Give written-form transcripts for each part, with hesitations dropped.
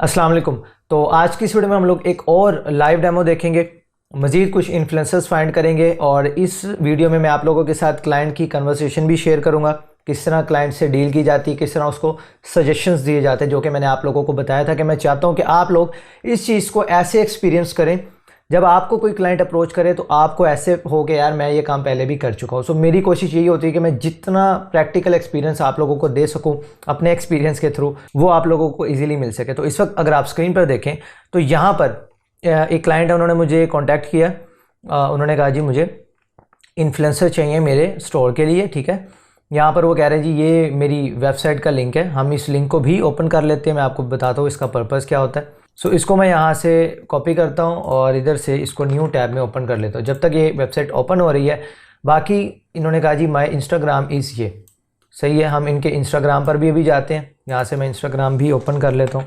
अस्सलाम वालेकुम। तो आज की इस वीडियो में हम लोग एक और लाइव डेमो देखेंगे, मज़ीद कुछ इन्फ्लुएंसर्स फाइंड करेंगे और इस वीडियो में मैं आप लोगों के साथ क्लाइंट की कन्वर्सेशन भी शेयर करूंगा, किस तरह क्लाइंट से डील की जाती है, किस तरह उसको सजेशंस दिए जाते हैं, जो कि मैंने आप लोगों को बताया था कि मैं चाहता हूं कि आप लोग इस चीज़ को ऐसे एक्सपीरियंस करें जब आपको कोई क्लाइंट अप्रोच करे तो आपको ऐसे हो कि यार मैं ये काम पहले भी कर चुका हूँ। सो मेरी कोशिश यही होती है कि मैं जितना प्रैक्टिकल एक्सपीरियंस आप लोगों को दे सकूँ अपने एक्सपीरियंस के थ्रू, वो आप लोगों को इजीली मिल सके। तो इस वक्त अगर आप स्क्रीन पर देखें तो यहाँ पर एक क्लाइंट है, उन्होंने मुझे कॉन्टैक्ट किया। उन्होंने कहा जी मुझे इन्फ्लुएंसर चाहिए मेरे स्टोर के लिए, ठीक है। यहाँ पर वो कह रहे हैं जी ये मेरी वेबसाइट का लिंक है, हम इस लिंक को भी ओपन कर लेते हैं। मैं आपको बताता हूँ इसका पर्पज़ क्या होता है। सो इसको मैं यहाँ से कॉपी करता हूँ और इधर से इसको न्यू टैब में ओपन कर लेता हूँ जब तक ये वेबसाइट ओपन हो रही है। बाकी इन्होंने कहा जी माय इंस्टाग्राम इज़ ये सही है, हम इनके इंस्टाग्राम पर भी अभी जाते हैं। यहाँ से मैं इंस्टाग्राम भी ओपन कर लेता हूँ,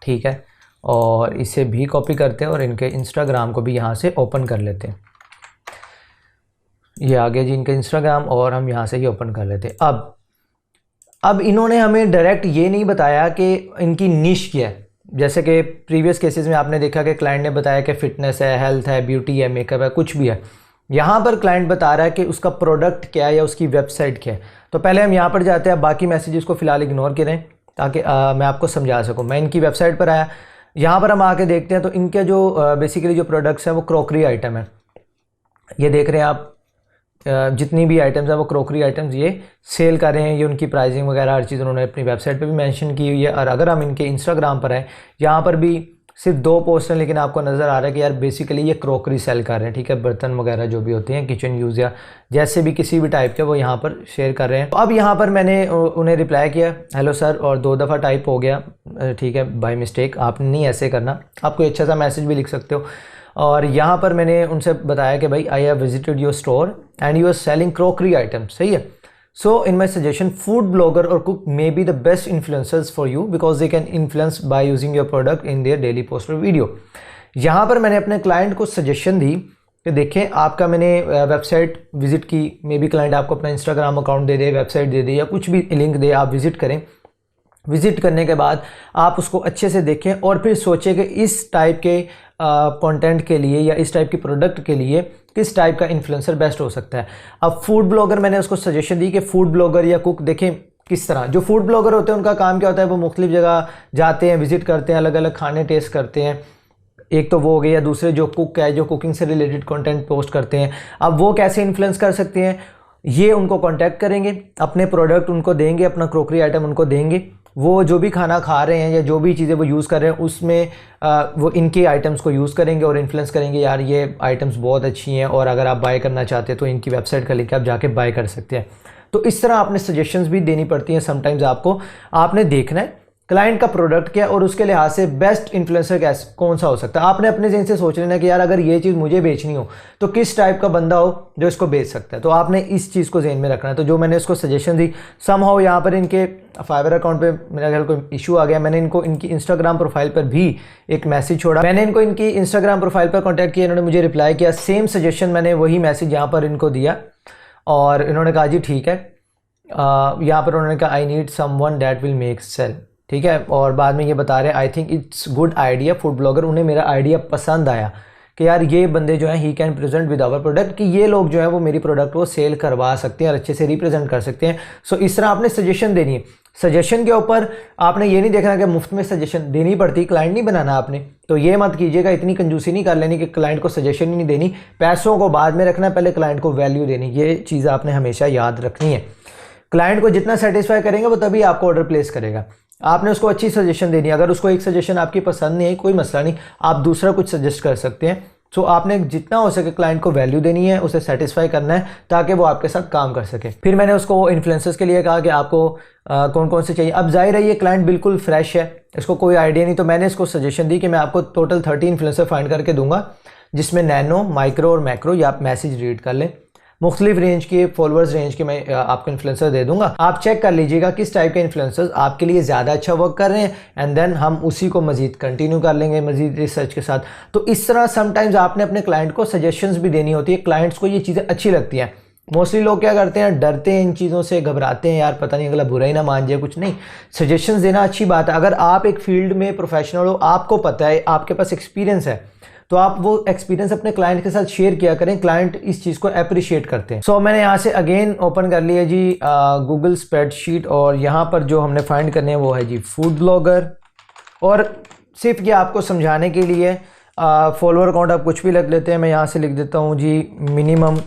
ठीक है, और इसे भी कॉपी करते हैं और इनके इंस्टाग्राम को भी यहाँ से ओपन कर लेते हैं। ये आ गया जी इनका इंस्टाग्राम और हम यहाँ से ही ओपन कर लेते हैं। अब इन्होंने हमें डायरेक्ट ये नहीं बताया कि इनकी निश क्या है। जैसे कि प्रीवियस केसेस में आपने देखा कि क्लाइंट ने बताया कि फ़िटनेस है, हेल्थ है, ब्यूटी है, मेकअप है, कुछ भी है। यहाँ पर क्लाइंट बता रहा है कि उसका प्रोडक्ट क्या है या उसकी वेबसाइट क्या है। तो पहले हम यहाँ पर जाते हैं, बाकी मैसेजेस को फ़िलहाल इग्नोर करें ताकि मैं आपको समझा सकूँ। मैं इनकी वेबसाइट पर आया, यहाँ पर हम आके देखते हैं तो इनके जो बेसिकली जो प्रोडक्ट्स हैं वो क्रॉकरी आइटम है। ये देख रहे हैं आप, जितनी भी आइटम्स हैं वो क्रॉकरी आइटम्स ये सेल कर रहे हैं। ये उनकी प्राइसिंग वगैरह हर चीज़ उन्होंने अपनी वेबसाइट पे भी मेंशन की हुई है। और अगर हम इनके इंस्टाग्राम पर हैं, यहाँ पर भी सिर्फ 2 पोस्ट हैं, लेकिन आपको नज़र आ रहा है कि यार बेसिकली ये क्रॉकरी सेल कर रहे हैं, ठीक है। बर्तन वगैरह जो भी होते हैं किचन यूज़ या जैसे भी किसी भी टाइप के वो यहाँ पर शेयर कर रहे हैं। तो अब यहाँ पर मैंने उन्हें रिप्लाई किया हेलो सर, और 2 दफ़ा टाइप हो गया, ठीक है, बाय मिस्टेक। आपने नहीं ऐसे करना, आप कोई अच्छा सा मैसेज भी लिख सकते हो। और यहाँ पर मैंने उनसे बताया कि भाई I have visited your store and you are selling crockery item, सही है। So in my suggestion food blogger और cook may be the best influencers for you because they can influence by using your product in their daily post और video. यहाँ पर मैंने अपने client को suggestion दी कि देखें आपका मैंने वेबसाइट विजिट की, मे बी क्लाइंट आपको अपना इंस्टाग्राम अकाउंट दे दे, वेबसाइट दे दे या कुछ भी लिंक दे, आप विजिट करें। विजिट करने के बाद आप उसको अच्छे से देखें और फिर सोचें कि इस टाइप के कंटेंट के लिए या इस टाइप की प्रोडक्ट के लिए किस टाइप का इन्फ्लुएंसर बेस्ट हो सकता है। अब फूड ब्लॉगर मैंने उसको सजेशन दी कि फूड ब्लॉगर या कुक, देखें किस तरह जो फूड ब्लॉगर होते हैं उनका काम क्या होता है, वो मुख्तलिफ जगह जाते हैं, विजिट करते हैं, अलग अलग खाने टेस्ट करते हैं। एक तो वो हो गई, या दूसरे जो कुक है जो कुकिंग से रिलेटेड कंटेंट पोस्ट करते हैं। अब वो कैसे इन्फ्लुएंस कर सकते हैं, ये उनको कॉन्टैक्ट करेंगे, अपने प्रोडक्ट उनको देंगे, अपना क्रॉकरी आइटम उनको देंगे, वो जो भी खाना खा रहे हैं या जो भी चीज़ें वो यूज़ कर रहे हैं उसमें वो इनके आइटम्स को यूज़ करेंगे और इन्फ्लुएंस करेंगे यार ये आइटम्स बहुत अच्छी हैं और अगर आप बाय करना चाहते हैं तो इनकी वेबसाइट का लिंक आप जाके बाय कर सकते हैं। तो इस तरह आपने सजेशंस भी देनी पड़ती हैं समटाइम्स। आपने देखना है क्लाइंट का प्रोडक्ट क्या और उसके लिहाज से बेस्ट इन्फ्लुएंसर कौन सा हो सकता है। आपने अपने जहन से सोच लेना कि यार अगर ये चीज़ मुझे बेचनी हो तो किस टाइप का बंदा हो जो इसको बेच सकता है। तो आपने इस चीज़ को जहन में रखना है। तो जो मैंने इसको सजेशन दी, समहाउ यहाँ पर इनके फाइवर अकाउंट पे मेरा ख्याल कोई इशू आ गया। मैंने इनको इनकी इंस्टाग्राम प्रोफाइल पर भी एक मैसेज छोड़ा, मैंने इनको इनकी इंस्टाग्राम प्रोफाइल पर कॉन्टैक्ट किया, इन्होंने मुझे रिप्लाई किया, सेम सजेशन मैंने वही मैसेज यहाँ पर इनको दिया और इन्होंने कहा जी ठीक है। यहाँ पर उन्होंने कहा I need someone that will make sale, ठीक है। और बाद में ये बता रहे हैं I think it's good idea food blogger, उन्हें मेरा आइडिया पसंद आया कि यार ये बंदे जो हैं he can present with our product, कि ये लोग जो हैं वो मेरी प्रोडक्ट को सेल करवा सकते हैं और अच्छे से रिप्रेजेंट कर सकते हैं। सो इस तरह आपने सजेशन देनी है। सजेशन के ऊपर आपने ये नहीं देखना कि मुफ्त में सजेशन देनी पड़ती, क्लाइंट नहीं बनाना आपने। तो ये मत कीजिएगा, इतनी कंजूसी नहीं कर लेनी कि क्लाइंट को सजेशन ही नहीं देनी, पैसों को बाद में रखना, पहले क्लाइंट को वैल्यू देनी। ये चीज़ आपने हमेशा याद रखनी है। क्लाइंट को जितना सेटिस्फाई करेंगे वो तभी आपको ऑर्डर प्लेस करेगा। आपने उसको अच्छी सजेशन देनी है। अगर उसको एक सजेशन आपकी पसंद नहीं है कोई मसला नहीं, आप दूसरा कुछ सजेस्ट कर सकते हैं। सो आपने जितना हो सके क्लाइंट को वैल्यू देनी है, उसे सेटिस्फाई करना है ताकि वो आपके साथ काम कर सके। फिर मैंने उसको इन्फ्लुएंसर्स के लिए कहा कि आपको कौन कौन से चाहिए। अब जाहिर है ये क्लाइंट बिल्कुल फ्रेश है, इसको कोई आइडिया नहीं, तो मैंने इसको सजेशन दी कि मैं आपको टोटल 30 इन्फ्लुएंसर फाइंड करके दूंगा जिसमें नैनो, माइक्रो और मैक्रो, या आप मैसेज रीड कर लें, मुख्तलिफ रेंज के फॉलोअर्स रेंज के मैं आपको इन्फ्लुएंसर दे दूंगा। आप चेक कर लीजिएगा किस टाइप के इन्फ्लुएंसर्स आपके लिए ज़्यादा अच्छा वर्क कर रहे हैं एंड देन हम उसी को मजीद कंटिन्यू कर लेंगे मजीद रिसर्च के साथ। तो इस तरह समटाइम्स आपने अपने क्लाइंट को सजेशंस भी देनी होती है। क्लाइंट्स को ये चीज़ें अच्छी लगती हैं मोस्टली लोग क्या करते हैं, डरते हैं इन चीज़ों से, घबराते हैं यार पता नहीं अगला बुरा ही ना मान जाए, कुछ नहीं। सजेशंस देना अच्छी बात है। अगर आप एक फील्ड में प्रोफेशनल हो, आपको पता है, आपके पास एक्सपीरियंस है, तो आप वो एक्सपीरियंस अपने क्लाइंट के साथ शेयर किया करें। क्लाइंट इस चीज़ को अप्रिशिएट करते हैं। सो मैंने यहाँ से अगेन ओपन कर लिया जी गूगल स्प्रेडशीट, और यहाँ पर जो हमने फाइंड करने हैं वो है जी फूड ब्लॉगर। और सिर्फ ये आपको समझाने के लिए फॉलोअर अकाउंट आप कुछ भी लिख लेते हैं। मैं यहाँ से लिख देता हूँ जी मिनिमम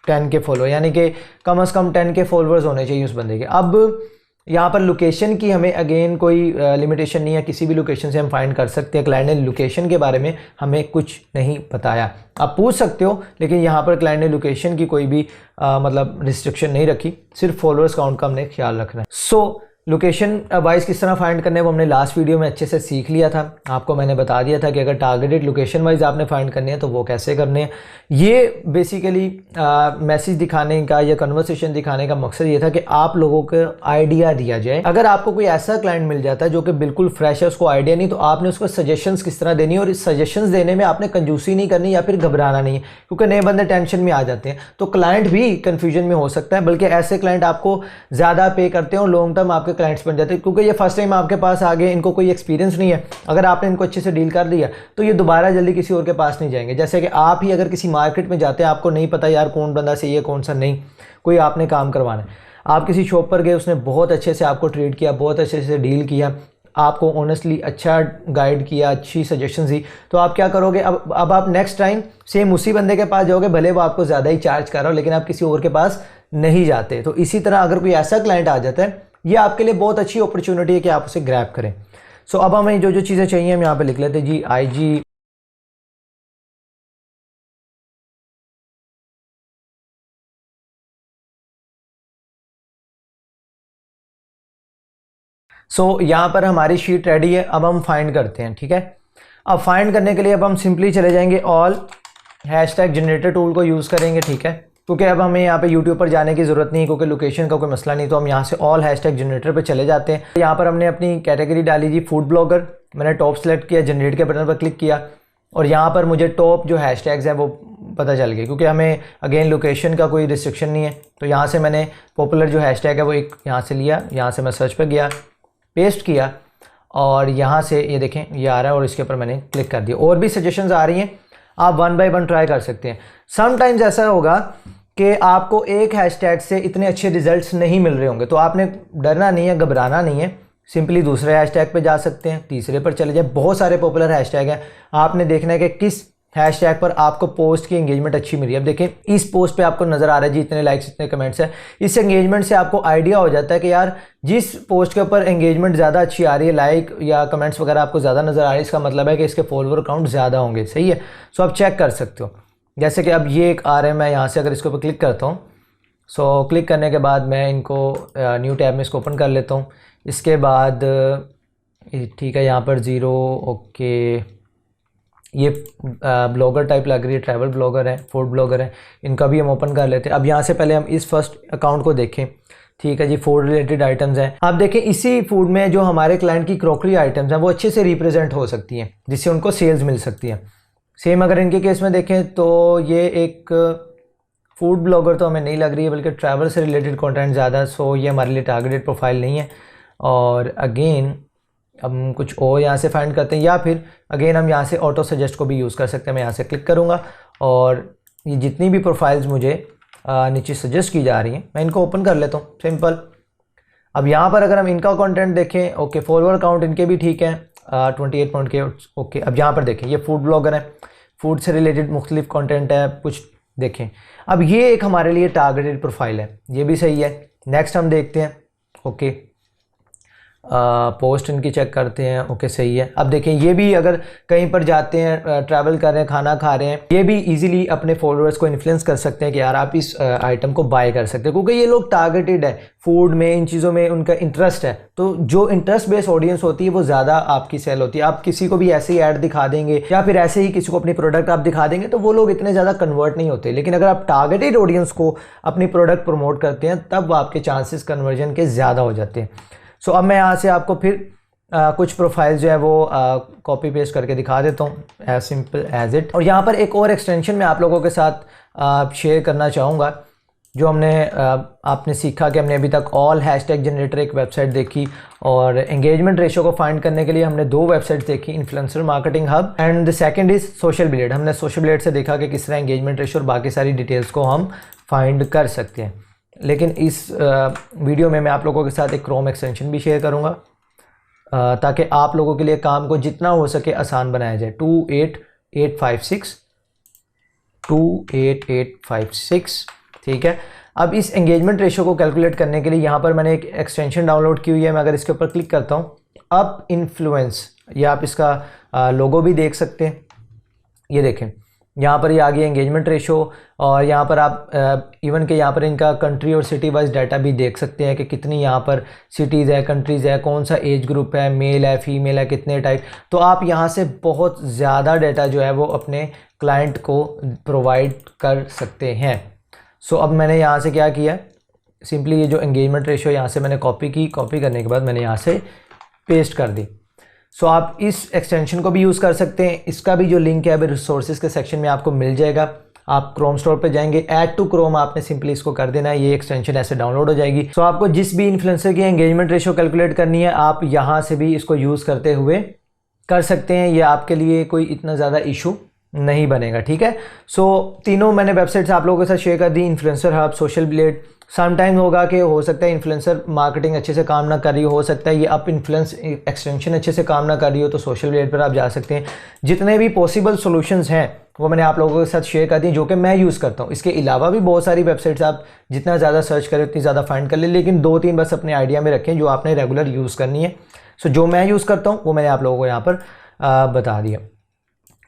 10 के फॉलोअर, यानी कि कम से कम 10 के फॉलोअर्स होने चाहिए उस बंदे के। अब यहाँ पर लोकेशन की हमें अगेन कोई लिमिटेशन नहीं है, किसी भी लोकेशन से हम फाइंड कर सकते हैं। क्लाइंट ने लोकेशन के बारे में हमें कुछ नहीं बताया, आप पूछ सकते हो, लेकिन यहाँ पर क्लाइंट ने लोकेशन की कोई भी मतलब रिस्ट्रिक्शन नहीं रखी, सिर्फ फॉलोअर्स काउंट का हमने ख्याल रखना है। सो लोकेशन वाइज किस तरह फाइंड करने है वो हमने लास्ट वीडियो में अच्छे से सीख लिया था। आपको मैंने बता दिया था कि अगर टारगेटेड लोकेशन वाइज आपने फाइंड करने हैं तो वो कैसे करने हैं। ये बेसिकली मैसेज दिखाने का या कन्वर्सेशन दिखाने का मकसद ये था कि आप लोगों को आइडिया दिया जाए। अगर आपको कोई ऐसा क्लाइंट मिल जाता है जो कि बिल्कुल फ्रेश है, उसको आइडिया नहीं, तो आपने उसको सजेशंस किस तरह देनी है, और इस सजेशंस देने में आपने कंजूसी नहीं करनी या फिर घबराना नहीं है, क्योंकि नए बंदे टेंशन में आ जाते हैं तो क्लाइंट भी कन्फ्यूजन में हो सकता है। बल्कि ऐसे क्लाइंट आपको ज़्यादा पे करते हैं और लॉन्ग टर्म आपके क्लाइंट्स बन जाते हैं, क्योंकि ये फर्स्ट टाइम आपके पास आ गए, इनको कोई एक्सपीरियंस नहीं है। अगर आपने इनको अच्छे से डील कर दिया तो ये दोबारा जल्दी किसी और के पास नहीं जाएंगे। जैसे कि आप ही अगर किसी मार्केट में जाते हैं, आपको नहीं पता यार कौन बंदा सही है कौन सा नहीं, कोई आपने काम करवाना है, आप किसी शॉप पर गए, उसने बहुत अच्छे से आपको ट्रीट किया, बहुत अच्छे से डील किया, आपको ऑनेस्टली अच्छा गाइड किया, अच्छी सजेशन दी, तो आप क्या करोगे, अब आप नेक्स्ट टाइम सेम उसी बंदे के पास जाओगे, भले वो आपको ज़्यादा ही चार्ज कर रहा हो, लेकिन आप किसी और के पास नहीं जाते। तो इसी तरह अगर कोई ऐसा क्लाइंट आ जाता है, ये आपके लिए बहुत अच्छी अपॉर्चुनिटी है कि आप उसे ग्रैब करें। सो अब हमें जो जो चीज़ें चाहिए हम यहाँ पे लिख लेते हैं जी IG यहाँ पर हमारी शीट रेडी है। अब हम फाइंड करते हैं, ठीक है। अब फाइंड करने के लिए अब हम सिंपली चले जाएंगे ऑल हैशटैग जनरेटर टूल को यूज़ करेंगे, ठीक है, क्योंकि अब हमें यहाँ पे यूट्यूब पर जाने की ज़रूरत नहीं, क्योंकि लोकेशन का कोई मसला नहीं। तो हम यहाँ से ऑल हैशटैग जनरेटर पे चले जाते हैं। यहाँ पर हमने अपनी कैटेगरी डाली जी फूड ब्लॉगर, मैंने टॉप सेलेक्ट किया, जनरेट के बटन पर क्लिक किया, और यहाँ पर मुझे टॉप जो हैशटैग्स हैं वो पता चल गए, क्योंकि हमें अगेन लोकेशन का कोई रिस्ट्रिक्शन नहीं है। तो यहाँ से मैंने पॉपुलर जो हैशटैग है वो एक यहाँ से लिया, यहाँ से मैं सर्च पर गया, पेस्ट किया, और यहाँ से ये देखें ये आ रहा है, और इसके ऊपर मैंने क्लिक कर दिया। और भी सजेशंस आ रही हैं, आप 1 बाय 1 ट्राई कर सकते हैं। समटाइम्स ऐसा होगा कि आपको एक हैशटैग से इतने अच्छे रिजल्ट्स नहीं मिल रहे होंगे, तो आपने डरना नहीं है, घबराना नहीं है, सिंपली दूसरे हैशटैग पे जा सकते हैं, तीसरे पर चले जाए। बहुत सारे पॉपुलर हैशटैग हैं, आपने देखना है कि किस हैशटैग पर आपको पोस्ट की एंगेजमेंट अच्छी मिल रही है। अब देखें इस पोस्ट पे आपको नज़र आ रहा है जी इतने लाइक्स इतने कमेंट्स हैं। इस एंगेजमेंट से आपको आइडिया हो जाता है कि यार जिस पोस्ट के ऊपर एंगेजमेंट ज़्यादा अच्छी आ रही है, लाइक या कमेंट्स वगैरह आपको ज़्यादा नज़र आ रही है, इसका मतलब है कि इसके फॉलोअर काउंट ज़्यादा होंगे, सही है। सो आप चेक कर सकते हो, जैसे कि अब ये एक आ रहा है, मैं यहाँ से अगर इसके ऊपर क्लिक करता हूँ, सो क्लिक करने के बाद मैं इनको न्यू टैब में इसको ओपन कर लेता हूँ। इसके बाद ठीक है, यहाँ पर 0, ओके, ये ब्लॉगर टाइप लग रही है, ट्रैवल ब्लॉगर है, फूड ब्लॉगर है, इनका भी हम ओपन कर लेते हैं। अब यहाँ से पहले हम इस फर्स्ट अकाउंट को देखें, ठीक है जी, फूड रिलेटेड आइटम्स हैं। आप देखें इसी फूड में जो हमारे क्लाइंट की क्रॉकरी आइटम्स हैं वो अच्छे से रिप्रेजेंट हो सकती हैं, जिससे उनको सेल्स मिल सकती है। सेम अगर इनके केस में देखें तो ये एक फूड ब्लॉगर तो हमें नहीं लग रही है, बल्कि ट्रैवल से रिलेटेड कंटेंट ज़्यादा, सो ये हमारे लिए टारगेटेड प्रोफाइल नहीं है। और अगेन हम कुछ और यहाँ से फाइंड करते हैं, या फिर अगेन हम यहाँ से ऑटो सजेस्ट को भी यूज़ कर सकते हैं। मैं यहाँ से क्लिक करूँगा और ये जितनी भी प्रोफाइल्स मुझे नीचे सजेस्ट की जा रही हैं मैं इनको ओपन कर लेता हूँ, सिंपल। अब यहाँ पर अगर हम इनका कंटेंट देखें, ओके, फॉलोअर काउंट इनके भी ठीक है 28 पॉइंट के, ओके। अब यहाँ पर देखें ये फूड ब्लॉगर है, फूड से रिलेटेड मुख्तलिफ कंटेंट है कुछ, देखें। अब ये एक हमारे लिए टारगेटेड प्रोफाइल है, ये भी सही है। नेक्स्ट हम देखते हैं, ओके, पोस्ट इनकी चेक करते हैं, ओके सही है। अब देखें ये भी अगर कहीं पर जाते हैं, ट्रैवल कर रहे हैं, खाना खा रहे हैं, ये भी इजीली अपने फॉलोअर्स को इन्फ्लुएंस कर सकते हैं कि यार आप इस आइटम को बाय कर सकते हैं, क्योंकि ये लोग टारगेटेड है, फूड में इन चीज़ों में उनका इंटरेस्ट है। तो जो इंटरेस्ट बेस्ड ऑडियंस होती है वो ज़्यादा आपकी सेल होती है। आप किसी को भी ऐसे ही ऐड दिखा देंगे या फिर ऐसे ही किसी को अपनी प्रोडक्ट आप दिखा देंगे तो वो लोग इतने ज़्यादा कन्वर्ट नहीं होते। लेकिन अगर आप टारगेटेड ऑडियंस को अपनी प्रोडक्ट प्रमोट करते हैं तब आपके चांसेस कन्वर्जन के ज़्यादा हो जाते हैं। सो अब मैं यहाँ से आपको फिर कुछ प्रोफाइल जो है वो कॉपी पेस्ट करके दिखा देता हूँ, एज सिंपल एज इट। और यहाँ पर एक और एक्सटेंशन मैं आप लोगों के साथ शेयर करना चाहूँगा जो हमने आपने सीखा कि हमने अभी तक ऑल हैशटैग जनरेटर एक वेबसाइट देखी, और एंगेजमेंट रेशो को फाइंड करने के लिए हमने 2 वेबसाइट्स देखी, influencer marketing hub and the second is social blade. हमने सोशल ब्लेड से देखा कि किस तरह एंगेजमेंट रेशो और बाकी सारी डिटेल्स को हम फाइंड कर सकते हैं। लेकिन इस वीडियो में मैं आप लोगों के साथ एक क्रोम एक्सटेंशन भी शेयर करूँगा ताकि आप लोगों के लिए काम को जितना हो सके आसान बनाया जाए। 28856 ठीक है। अब इस एंगेजमेंट रेशो को कैलकुलेट करने के लिए यहाँ पर मैंने एक एक्सटेंशन डाउनलोड की हुई है। मैं अगर इसके ऊपर क्लिक करता हूँ, अप इन्फ्लुएंस, या आप इसका लोगो भी देख सकते हैं, ये देखें यहाँ पर ये आ गया एंगेजमेंट रेशो, और यहाँ पर आप इवन के यहाँ पर इनका कंट्री और सिटी वाइज डाटा भी देख सकते हैं कि कितनी यहाँ पर सिटीज़ है, कंट्रीज़ है, कौन सा एज ग्रुप है, मेल है, फीमेल है, कितने टाइप। तो आप यहाँ से बहुत ज़्यादा डाटा जो है वो अपने क्लाइंट को प्रोवाइड कर सकते हैं। सो अब मैंने यहाँ से क्या किया, सिंपली ये जो एंगेजमेंट रेशो यहाँ से मैंने कॉपी की, कॉपी करने के बाद मैंने यहाँ से पेस्ट कर दी। सो आप इस एक्सटेंशन को भी यूज़ कर सकते हैं। इसका भी जो लिंक है अभी रिसोर्सेज के सेक्शन में आपको मिल जाएगा। आप क्रोम स्टोर पे जाएंगे, ऐड टू क्रोम आपने सिंपली इसको कर देना है, ये एक्सटेंशन ऐसे डाउनलोड हो जाएगी। सो आपको जिस भी इन्फ्लुएंसर की एंगेजमेंट रेशो कैलकुलेट करनी है, आप यहाँ से भी इसको यूज़ करते हुए कर सकते हैं। ये आपके लिए कोई इतना ज़्यादा इशू नहीं बनेगा, ठीक है। सो तीनों मैंने वेबसाइट्स आप लोगों के साथ शेयर कर दी, influencer hub, social blade. Sometime होगा कि हो सकता है इन्फ्लुएंसर मार्केटिंग अच्छे से काम ना कर रही हो सकता है ये अप इन्फ्लुएंस एक्सटेंशन अच्छे से काम ना कर रही हो, तो सोशल ब्लेड पर आप जा सकते हैं। जितने भी पॉसिबल सॉल्यूशंस हैं वो मैंने आप लोगों के साथ शेयर कर दी, जो कि मैं यूज़ करता हूँ। इसके अलावा भी बहुत सारी वेबसाइट्स आप जितना ज़्यादा सर्च करें उतनी ज़्यादा फाइंड कर ले, लेकिन 2-3 बस अपने आइडिया में रखें जो आपने रेगुलर यूज़ करनी है। सो जो मैं यूज़ करता हूँ वो मैंने आप लोगों को यहाँ पर बता दिया।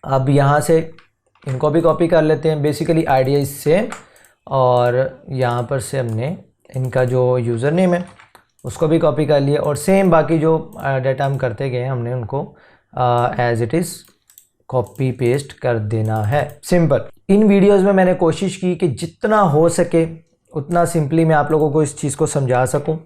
अब यहाँ से इनको भी कॉपी कर लेते हैं। बेसिकली आइडिया इससे, और यहाँ पर से हमने इनका जो यूज़र नेम है उसको भी कॉपी कर लिया, और सेम बाकी जो डाटा हम करते गए हमने उनको as it is copy paste कर देना है। सिंपल। इन वीडियोस में मैंने कोशिश की कि जितना हो सके उतना सिंपली मैं आप लोगों को इस चीज़ को समझा सकूं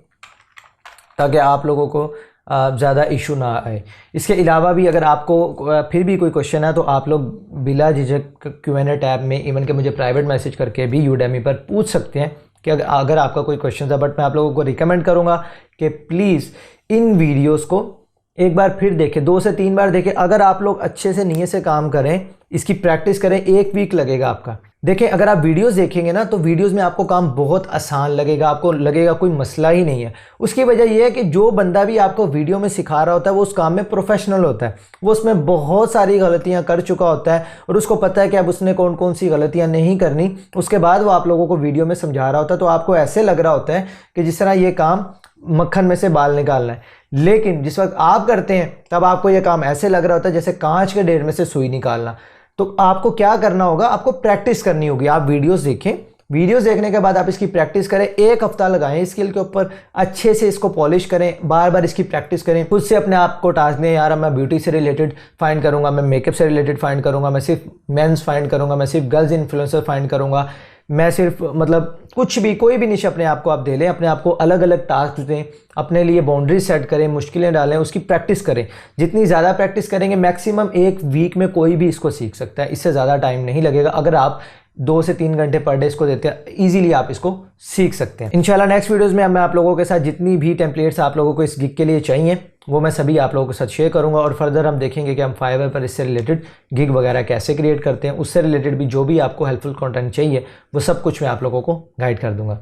ताकि आप लोगों को ज़्यादा इशू ना आए। इसके अलावा भी अगर आपको फिर भी कोई क्वेश्चन है तो आप लोग बिला झिझक Q&A टैब में इवन के मुझे प्राइवेट मैसेज करके भी यूडेमी पर पूछ सकते हैं कि अगर आपका कोई क्वेश्चन है। बट मैं आप लोगों को रिकमेंड करूँगा कि प्लीज़ इन वीडियोज़ को एक बार फिर देखें, 2 से 3 बार देखें। अगर आप लोग अच्छे से नीयत से काम करें, इसकी प्रैक्टिस करें, 1 वीक लगेगा आपका। देखें, अगर आप वीडियोस देखेंगे ना तो वीडियोस में आपको काम बहुत आसान लगेगा, आपको लगेगा कोई मसला ही नहीं है। उसकी वजह यह है कि जो बंदा भी आपको वीडियो में सिखा रहा होता है वो उस काम में प्रोफेशनल होता है, वो उसमें बहुत सारी गलतियां कर चुका होता है और उसको पता है कि अब उसने कौन कौन सी गलतियां नहीं करनी। उसके बाद वो आप लोगों को वीडियो में समझा रहा होता है, तो आपको ऐसे लग रहा होता है कि जिस तरह ये काम मक्खन में से बाल निकालना है। लेकिन जिस वक्त आप करते हैं तब आपको यह काम ऐसे लग रहा होता है जैसे कांच के ढेर में से सुई निकालना। तो आपको क्या करना होगा, आपको प्रैक्टिस करनी होगी। आप वीडियोस देखें, वीडियोस देखने के बाद आप इसकी प्रैक्टिस करें, 1 हफ्ता लगाएं स्किल के ऊपर, अच्छे से इसको पॉलिश करें, बार बार इसकी प्रैक्टिस करें। खुद से अपने आप को टास्क दें, यार मैं ब्यूटी से रिलेटेड फाइंड करूंगा, मैं मेकअप से रिलेटेड फाइंड करूंगा, मैं सिर्फ मेंस फाइंड करूंगा, मैं सिर्फ गर्ल्स इन्फ्लुएंसर फाइंड करूंगा, मैं सिर्फ मतलब कुछ भी कोई भी निश अपने आप को आप दे लें, अपने आप को अलग अलग टास्क दें, अपने लिए बाउंड्री सेट करें, मुश्किलें डालें, उसकी प्रैक्टिस करें। जितनी ज़्यादा प्रैक्टिस करेंगे, मैक्सिमम 1 वीक में कोई भी इसको सीख सकता है, इससे ज़्यादा टाइम नहीं लगेगा। अगर आप 2 से 3 घंटे पर डे इसको देते हैं, ईजिली आप इसको सीख सकते हैं। इंशाल्लाह नेक्स्ट वीडियोज़ में मैं आप लोगों के साथ जितनी भी टेम्पलेट्स आप लोगों को इस गिग के लिए चाहिए वो मैं सभी आप लोगों के साथ शेयर करूंगा, और फर्दर हम देखेंगे कि हम फाइवर पर इससे रिलेटेड गिग वगैरह कैसे क्रिएट करते हैं। उससे रिलेटेड भी जो भी आपको हेल्पफुल कंटेंट चाहिए वो सब कुछ मैं आप लोगों को गाइड कर दूंगा।